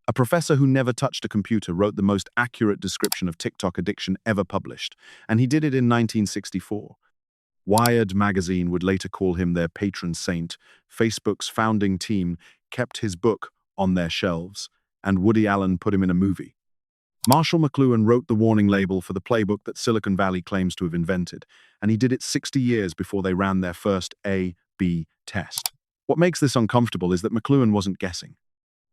A professor who never touched a computer wrote the most accurate description of TikTok addiction ever published, and he did it in 1964. Wired magazine would later call him their patron saint. Facebook's founding team kept his book on their shelves, and Woody Allen put him in a movie. Marshall McLuhan wrote the warning label for the playbook that Silicon Valley claims to have invented, and he did it 60 years before they ran their first A/B test. What makes this uncomfortable is that McLuhan wasn't guessing.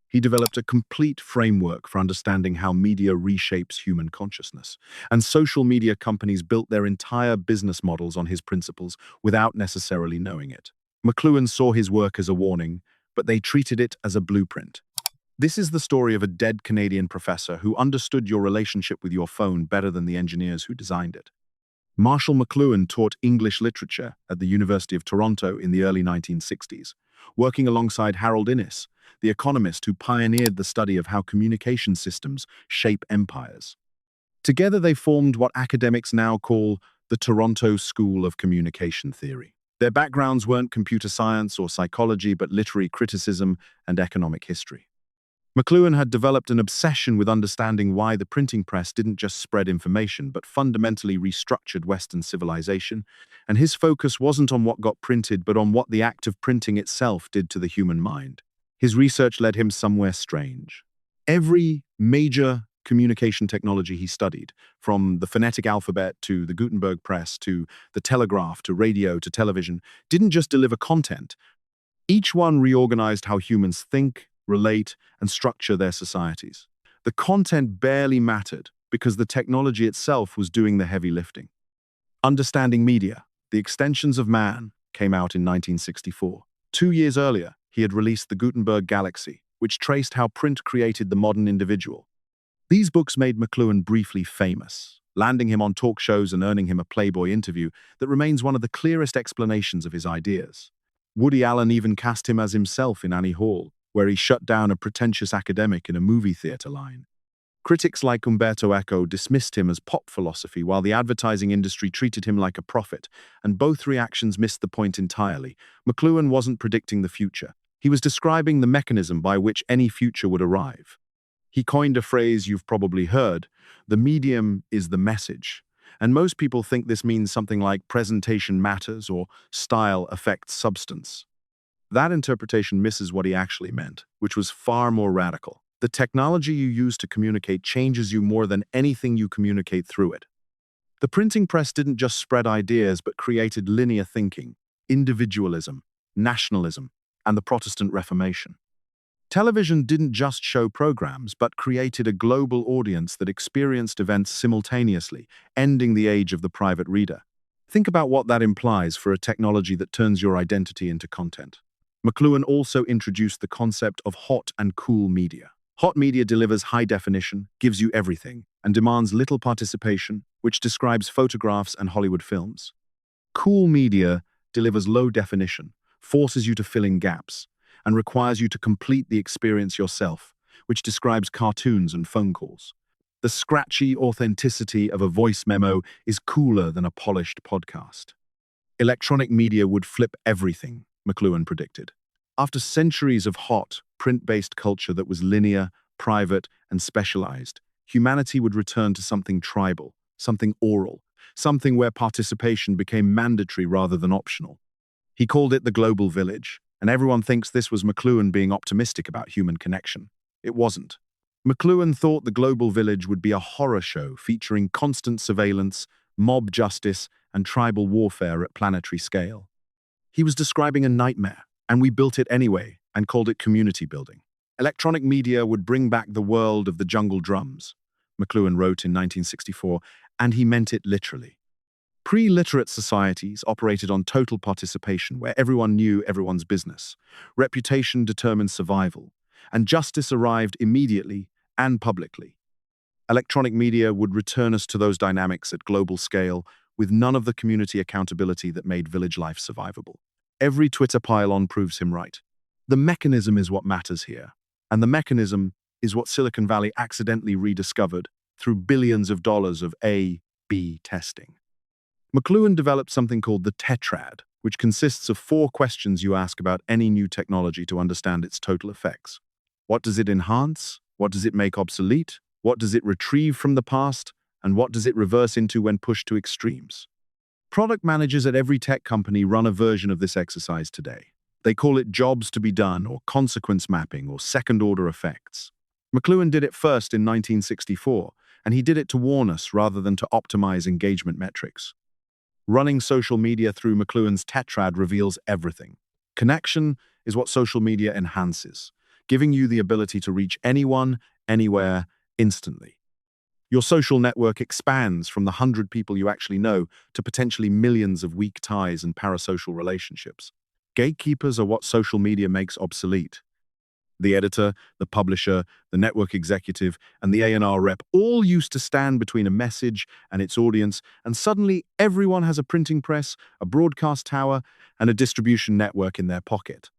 He developed a complete framework for understanding how media reshapes human consciousness, and social media companies built their entire business models on his principles without necessarily knowing it. McLuhan saw his work as a warning, but they treated it as a blueprint. This is the story of a dead Canadian professor who understood your relationship with your phone better than the engineers who designed it. Marshall McLuhan taught English literature at the University of Toronto in the early 1960s, working alongside Harold Innis, the economist who pioneered the study of how communication systems shape empires. Together they formed what academics now call the Toronto School of Communication Theory. Their backgrounds weren't computer science or psychology, but literary criticism and economic history. McLuhan had developed an obsession with understanding why the printing press didn't just spread information, but fundamentally restructured Western civilization, and his focus wasn't on what got printed, but on what the act of printing itself did to the human mind. His research led him somewhere strange. Every major communication technology he studied, from the phonetic alphabet to the Gutenberg press to the telegraph to radio to television, didn't just deliver content. Each one reorganized how humans think, relate, and structure their societies. The content barely mattered because the technology itself was doing the heavy lifting. Understanding Media, The Extensions of Man, came out in 1964. 2 years earlier, he had released The Gutenberg Galaxy, which traced how print created the modern individual. These books made McLuhan briefly famous, landing him on talk shows and earning him a Playboy interview that remains one of the clearest explanations of his ideas. Woody Allen even cast him as himself in Annie Hall, where he shut down a pretentious academic in a movie theater line. Critics like Umberto Eco dismissed him as pop philosophy, while the advertising industry treated him like a prophet, and both reactions missed the point entirely. McLuhan wasn't predicting the future. He was describing the mechanism by which any future would arrive. He coined a phrase you've probably heard: the medium is the message. And most people think this means something like presentation matters or style affects substance. That interpretation misses what he actually meant, which was far more radical. The technology you use to communicate changes you more than anything you communicate through it. The printing press didn't just spread ideas, but created linear thinking, individualism, nationalism, and the Protestant Reformation. Television didn't just show programs, but created a global audience that experienced events simultaneously, ending the age of the private reader. Think about what that implies for a technology that turns your identity into content. McLuhan also introduced the concept of hot and cool media. Hot media delivers high definition, gives you everything, and demands little participation, which describes photographs and Hollywood films. Cool media delivers low definition, forces you to fill in gaps, and requires you to complete the experience yourself, which describes cartoons and phone calls. The scratchy authenticity of a voice memo is cooler than a polished podcast. Electronic media would flip everything, McLuhan predicted. After centuries of hot, print-based culture that was linear, private, and specialized, humanity would return to something tribal, something oral, something where participation became mandatory rather than optional. He called it the global village, and everyone thinks this was McLuhan being optimistic about human connection. It wasn't. McLuhan thought the global village would be a horror show featuring constant surveillance, mob justice, and tribal warfare at planetary scale. He was describing a nightmare, and we built it anyway and called it community building. Electronic media would bring back the world of the jungle drums, McLuhan wrote in 1964, and he meant it literally. Pre-literate societies operated on total participation, where everyone knew everyone's business. Reputation determined survival, and justice arrived immediately and publicly. Electronic media would return us to those dynamics at global scale, with none of the community accountability that made village life survivable. Every Twitter pile-on proves him right. The mechanism is what matters here, and the mechanism is what Silicon Valley accidentally rediscovered through billions of dollars of A/B testing. McLuhan developed something called the tetrad, which consists of 4 questions you ask about any new technology to understand its total effects. What does it enhance? What does it make obsolete? What does it retrieve from the past? And what does it reverse into when pushed to extremes? Product managers at every tech company run a version of this exercise today. They call it jobs to be done, or consequence mapping, or second-order effects. McLuhan did it first in 1964, and he did it to warn us rather than to optimize engagement metrics. Running social media through McLuhan's tetrad reveals everything. Connection is what social media enhances, giving you the ability to reach anyone, anywhere, instantly. Your social network expands from the 100 people you actually know to potentially millions of weak ties and parasocial relationships. Gatekeepers are what social media makes obsolete. The editor, the publisher, the network executive, and the A&R rep all used to stand between a message and its audience, and suddenly everyone has a printing press, a broadcast tower, and a distribution network in their pocket.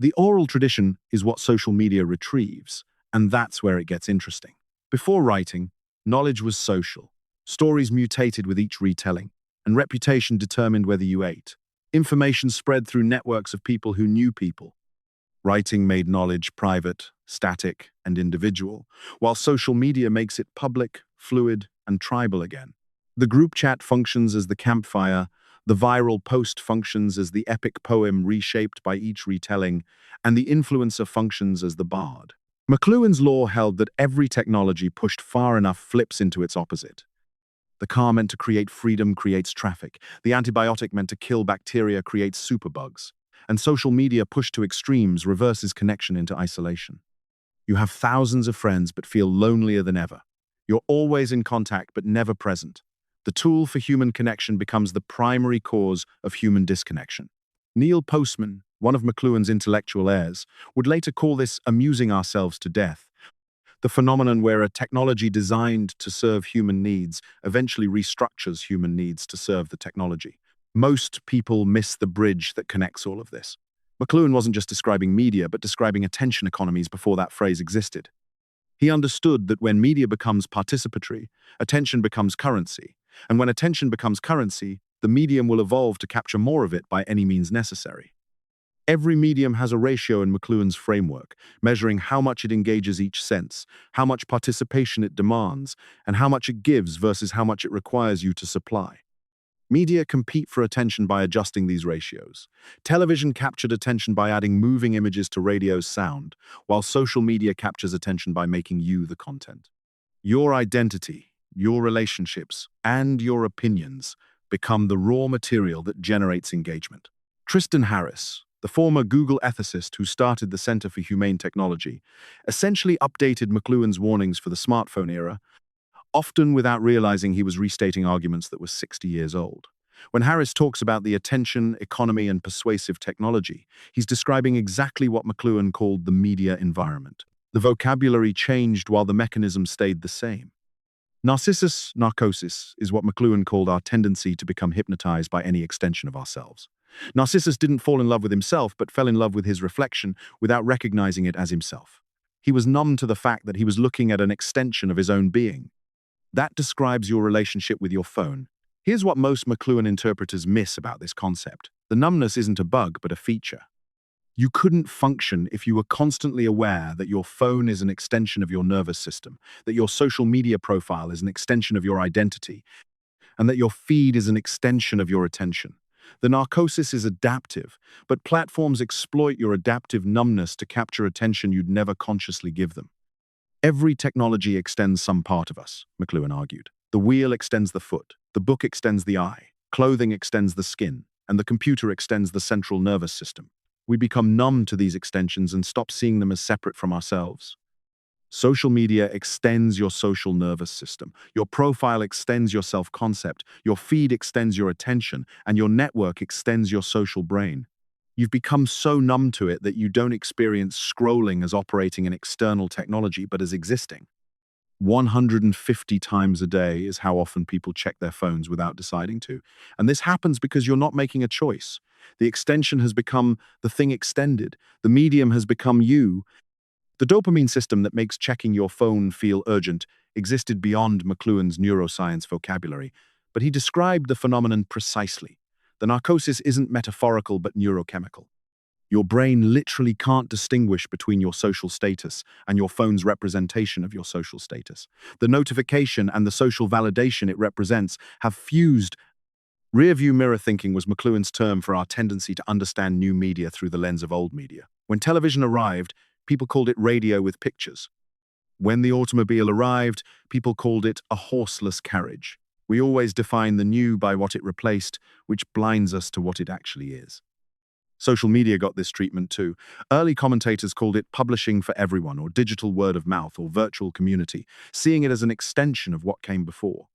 The oral tradition is what social media retrieves, and that's where it gets interesting. Before writing, knowledge was social. Stories mutated with each retelling, and reputation determined whether you ate. Information spread through networks of people who knew people. Writing made knowledge private, static, and individual, while social media makes it public, fluid, and tribal again. The group chat functions as the campfire, the viral post functions as the epic poem reshaped by each retelling, and the influencer functions as the bard. McLuhan's law held that every technology pushed far enough flips into its opposite. The car meant to create freedom creates traffic. The antibiotic meant to kill bacteria creates superbugs. And social media pushed to extremes reverses connection into isolation. You have thousands of friends but feel lonelier than ever. You're always in contact but never present. The tool for human connection becomes the primary cause of human disconnection. Neil Postman, one of McLuhan's intellectual heirs, would later call this amusing ourselves to death, the phenomenon where a technology designed to serve human needs eventually restructures human needs to serve the technology. Most people miss the bridge that connects all of this. McLuhan wasn't just describing media, but describing attention economies before that phrase existed. He understood that when media becomes participatory, attention becomes currency, and when attention becomes currency, the medium will evolve to capture more of it by any means necessary. Every medium has a ratio in McLuhan's framework, measuring how much it engages each sense, how much participation it demands, and how much it gives versus how much it requires you to supply. Media compete for attention by adjusting these ratios. Television captured attention by adding moving images to radio's sound, while social media captures attention by making you the content. Your identity, your relationships, and your opinions become the raw material that generates engagement. Tristan Harris, the former Google ethicist who started the Center for Humane Technology, essentially updated McLuhan's warnings for the smartphone era, often without realizing he was restating arguments that were 60 years old. When Harris talks about the attention, economy, and persuasive technology, he's describing exactly what McLuhan called the media environment. The vocabulary changed while the mechanism stayed the same. Narcissus narcosis is what McLuhan called our tendency to become hypnotized by any extension of ourselves. Narcissus didn't fall in love with himself, but fell in love with his reflection without recognizing it as himself. He was numb to the fact that he was looking at an extension of his own being. That describes your relationship with your phone. Here's what most McLuhan interpreters miss about this concept. The numbness isn't a bug, but a feature. You couldn't function if you were constantly aware that your phone is an extension of your nervous system, that your social media profile is an extension of your identity, and that your feed is an extension of your attention. The narcosis is adaptive, but platforms exploit your adaptive numbness to capture attention you'd never consciously give them. Every technology extends some part of us, McLuhan argued. The wheel extends the foot, the book extends the eye, clothing extends the skin, and the computer extends the central nervous system. We become numb to these extensions and stop seeing them as separate from ourselves. Social media extends your social nervous system. Your profile extends your self-concept. Your feed extends your attention, and your network extends your social brain. You've become so numb to it that you don't experience scrolling as operating an external technology, but as existing. 150 times a day is how often people check their phones without deciding to. And this happens because you're not making a choice. The extension has become the thing extended. The medium has become you. The dopamine system that makes checking your phone feel urgent existed beyond McLuhan's neuroscience vocabulary, but he described the phenomenon precisely. The narcosis isn't metaphorical but neurochemical. Your brain literally can't distinguish between your social status and your phone's representation of your social status. The notification and the social validation it represents have fused. Rear-view mirror thinking was McLuhan's term for our tendency to understand new media through the lens of old media. When television arrived, people called it radio with pictures. When the automobile arrived, people called it a horseless carriage. We always define the new by what it replaced, which blinds us to what it actually is. Social media got this treatment too. Early commentators called it publishing for everyone, or digital word of mouth, or virtual community, seeing it as an extension of what came before.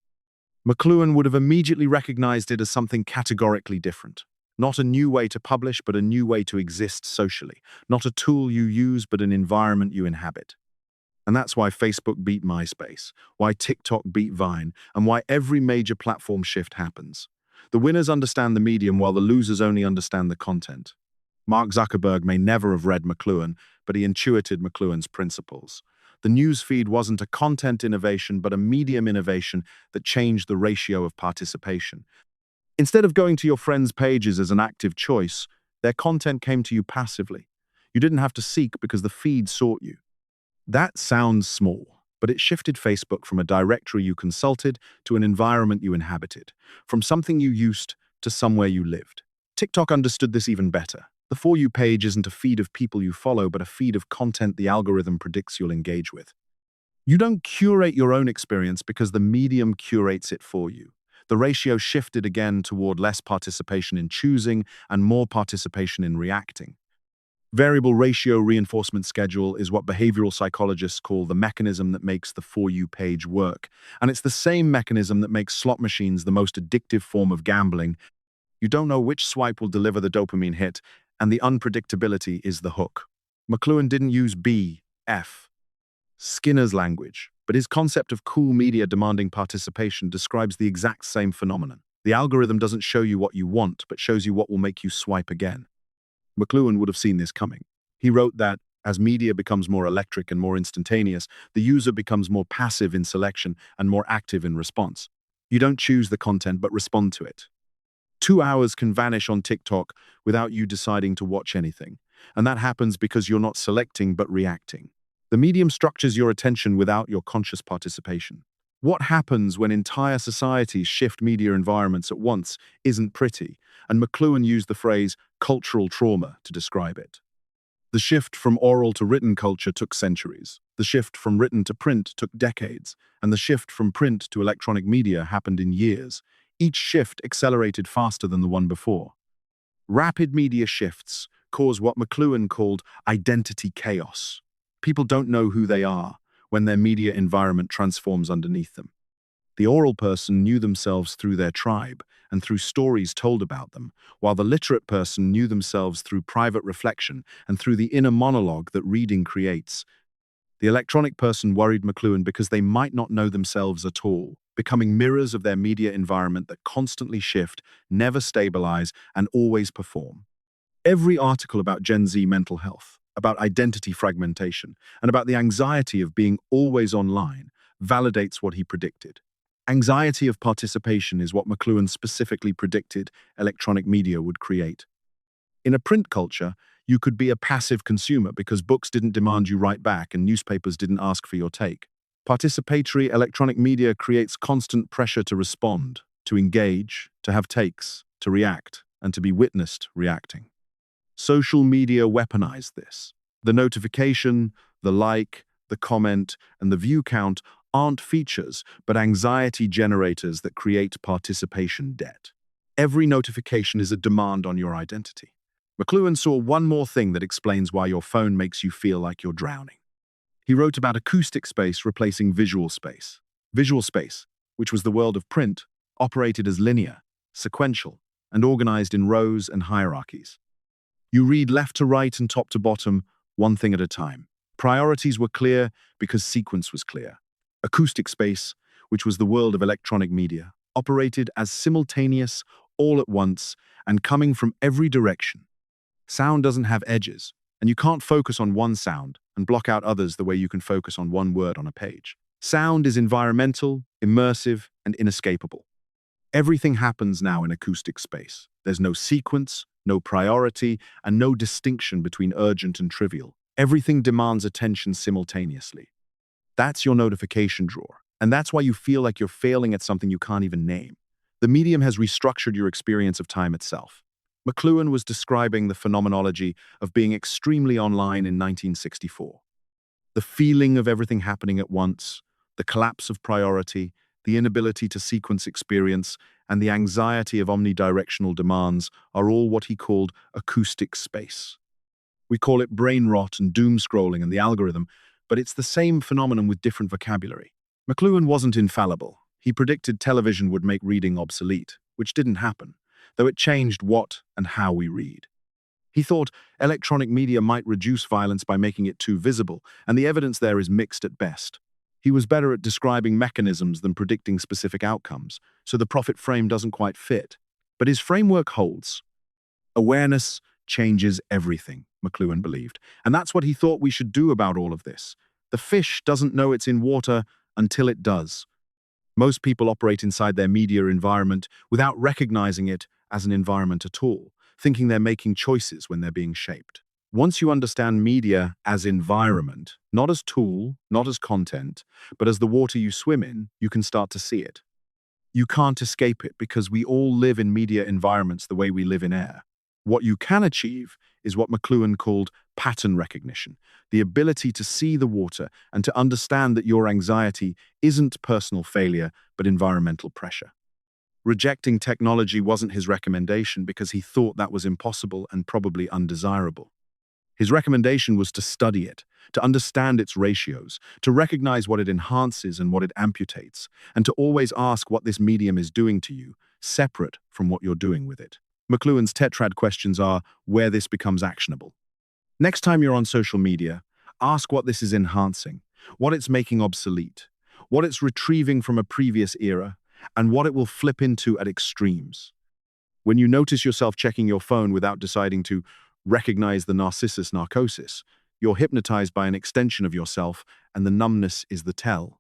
McLuhan would have immediately recognized it as something categorically different. Not a new way to publish, but a new way to exist socially. Not a tool you use, but an environment you inhabit. And that's why Facebook beat MySpace, why TikTok beat Vine, and why every major platform shift happens. The winners understand the medium while the losers only understand the content. Mark Zuckerberg may never have read McLuhan, but he intuited McLuhan's principles. The news feed wasn't a content innovation, but a medium innovation that changed the ratio of participation. Instead of going to your friends' pages as an active choice, their content came to you passively. You didn't have to seek because the feed sought you. That sounds small, but it shifted Facebook from a directory you consulted to an environment you inhabited, from something you used to somewhere you lived. TikTok understood this even better. The For You page isn't a feed of people you follow, but a feed of content the algorithm predicts you'll engage with. You don't curate your own experience because the medium curates it for you. The ratio shifted again toward less participation in choosing and more participation in reacting. Variable ratio reinforcement schedule is what behavioral psychologists call the mechanism that makes the For You page work. And it's the same mechanism that makes slot machines the most addictive form of gambling. You don't know which swipe will deliver the dopamine hit, and the unpredictability is the hook. McLuhan didn't use B.F. Skinner's language, but his concept of cool media demanding participation describes the exact same phenomenon. The algorithm doesn't show you what you want, but shows you what will make you swipe again. McLuhan would have seen this coming. He wrote that, as media becomes more electric and more instantaneous, the user becomes more passive in selection and more active in response. You don't choose the content but respond to it. 2 hours can vanish on TikTok without you deciding to watch anything, and that happens because you're not selecting but reacting. The medium structures your attention without your conscious participation. What happens when entire societies shift media environments at once isn't pretty, and McLuhan used the phrase cultural trauma to describe it. The shift from oral to written culture took centuries. The shift from written to print took decades, and the shift from print to electronic media happened in years. Each shift accelerated faster than the one before. Rapid media shifts cause what McLuhan called identity chaos. People don't know who they are when their media environment transforms underneath them. The oral person knew themselves through their tribe and through stories told about them, while the literate person knew themselves through private reflection and through the inner monologue that reading creates. The electronic person worried McLuhan because they might not know themselves at all, becoming mirrors of their media environment that constantly shift, never stabilize, and always perform. Every article about Gen Z mental health, about identity fragmentation, and about the anxiety of being always online validates what he predicted. Anxiety of participation is what McLuhan specifically predicted electronic media would create. In a print culture, you could be a passive consumer because books didn't demand you write back and newspapers didn't ask for your take. Participatory electronic media creates constant pressure to respond, to engage, to have takes, to react, and to be witnessed reacting. Social media weaponized this. The notification, the like, the comment, and the view count aren't features, but anxiety generators that create participation debt. Every notification is a demand on your identity. McLuhan saw one more thing that explains why your phone makes you feel like you're drowning. He wrote about acoustic space replacing visual space. Visual space, which was the world of print, operated as linear, sequential, and organized in rows and hierarchies. You read left to right and top to bottom, one thing at a time. Priorities were clear because sequence was clear. Acoustic space, which was the world of electronic media, operated as simultaneous, all at once, and coming from every direction. Sound doesn't have edges, and you can't focus on one sound and block out others the way you can focus on one word on a page. Sound is environmental, immersive, and inescapable. Everything happens now in acoustic space. There's no sequence, no priority, and no distinction between urgent and trivial. Everything demands attention simultaneously. That's your notification drawer, and that's why you feel like you're failing at something you can't even name. The medium has restructured your experience of time itself. McLuhan was describing the phenomenology of being extremely online in 1964. The feeling of everything happening at once, the collapse of priority, the inability to sequence experience, and the anxiety of omnidirectional demands are all what he called acoustic space. We call it brain rot and doom scrolling and the algorithm, but it's the same phenomenon with different vocabulary. McLuhan wasn't infallible. He predicted television would make reading obsolete, which didn't happen, though it changed what and how we read. He thought electronic media might reduce violence by making it too visible, and the evidence there is mixed at best. He was better at describing mechanisms than predicting specific outcomes, so the profit frame doesn't quite fit. But his framework holds. Awareness changes everything, McLuhan believed, and that's what he thought we should do about all of this. The fish doesn't know it's in water until it does. Most people operate inside their media environment without recognizing it as an environment at all, thinking they're making choices when they're being shaped. Once you understand media as environment, not as tool, not as content, but as the water you swim in, you can start to see it. You can't escape it because we all live in media environments the way we live in air. What you can achieve is what McLuhan called pattern recognition, the ability to see the water and to understand that your anxiety isn't personal failure, but environmental pressure. Rejecting technology wasn't his recommendation because he thought that was impossible and probably undesirable. His recommendation was to study it, to understand its ratios, to recognize what it enhances and what it amputates, and to always ask what this medium is doing to you, separate from what you're doing with it. McLuhan's tetrad questions are where this becomes actionable. Next time you're on social media, ask what this is enhancing, what it's making obsolete, what it's retrieving from a previous era, and what it will flip into at extremes. When you notice yourself checking your phone without deciding to recognize the narcissus narcosis, you're hypnotized by an extension of yourself, and the numbness is the tell.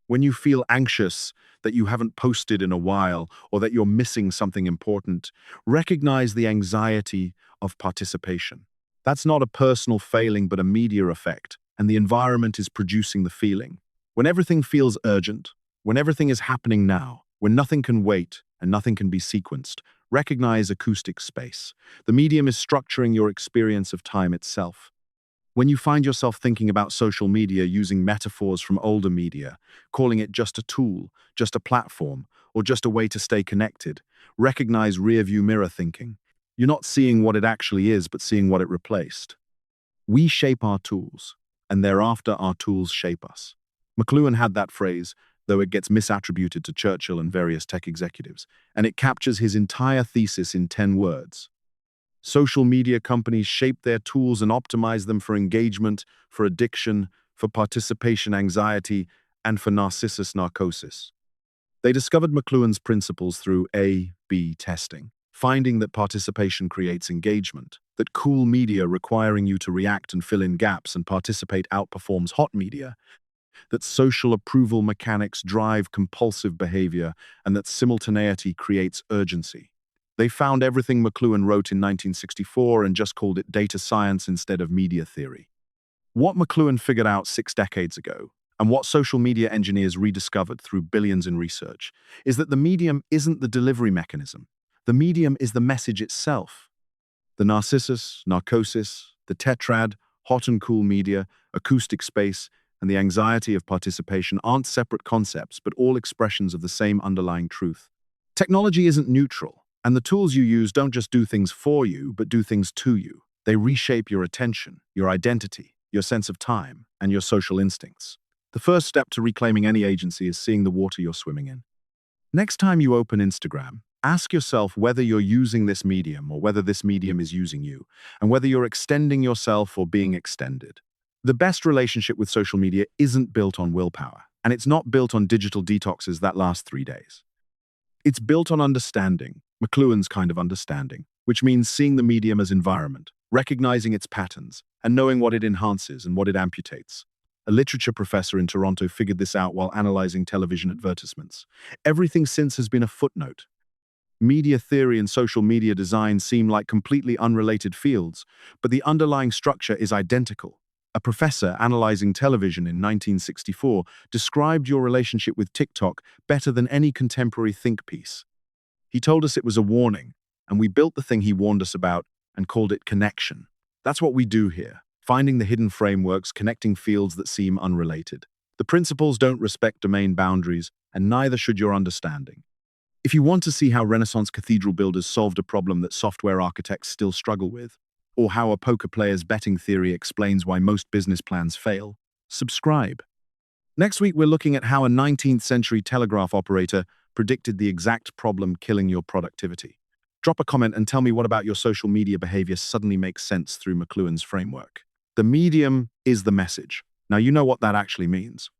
When you feel anxious that you haven't posted in a while or that you're missing something important, recognize the anxiety of participation. That's not a personal failing but a media effect, and the environment is producing the feeling. When everything feels urgent, when everything is happening now, when nothing can wait and nothing can be sequenced, recognize acoustic space. The medium is structuring your experience of time itself. When you find yourself thinking about social media using metaphors from older media, calling it just a tool, just a platform, or just a way to stay connected, recognize rearview mirror thinking. You're not seeing what it actually is, but seeing what it replaced. We shape our tools, and thereafter our tools shape us. McLuhan had that phrase, though it gets misattributed to Churchill and various tech executives, and it captures his entire thesis in 10 words. Social media companies shape their tools and optimize them for engagement, for addiction, for participation anxiety, and for narcissus narcosis. They discovered McLuhan's principles through A/B testing, finding that participation creates engagement, that cool media requiring you to react and fill in gaps and participate outperforms hot media, that social approval mechanics drive compulsive behavior, and that simultaneity creates urgency. They found everything McLuhan wrote in 1964 and just called it data science instead of media theory. What McLuhan figured out 6 decades ago, and what social media engineers rediscovered through billions in research, is that the medium isn't the delivery mechanism. The medium is the message itself. The narcissus, narcosis, the tetrad, hot and cool media, acoustic space, and the anxiety of participation aren't separate concepts, but all expressions of the same underlying truth. Technology isn't neutral, and the tools you use don't just do things for you, but do things to you. They reshape your attention, your identity, your sense of time, and your social instincts. The first step to reclaiming any agency is seeing the water you're swimming in. Next time you open Instagram, ask yourself whether you're using this medium or whether this medium is using you, and whether you're extending yourself or being extended. The best relationship with social media isn't built on willpower, and it's not built on digital detoxes that last 3 days. It's built on understanding, McLuhan's kind of understanding, which means seeing the medium as environment, recognizing its patterns, and knowing what it enhances and what it amputates. A literature professor in Toronto figured this out while analyzing television advertisements. Everything since has been a footnote. Media theory and social media design seem like completely unrelated fields, but the underlying structure is identical. A professor analyzing television in 1964 described your relationship with TikTok better than any contemporary think piece. He told us it was a warning, and we built the thing he warned us about and called it connection. That's what we do here, finding the hidden frameworks, connecting fields that seem unrelated. The principles don't respect domain boundaries, and neither should your understanding. If you want to see how Renaissance cathedral builders solved a problem that software architects still struggle with, or how a poker player's betting theory explains why most business plans fail, subscribe. Next week, we're looking at how a 19th century telegraph operator predicted the exact problem killing your productivity. Drop a comment and tell me what about your social media behavior suddenly makes sense through McLuhan's framework. The medium is the message. Now, you know what that actually means.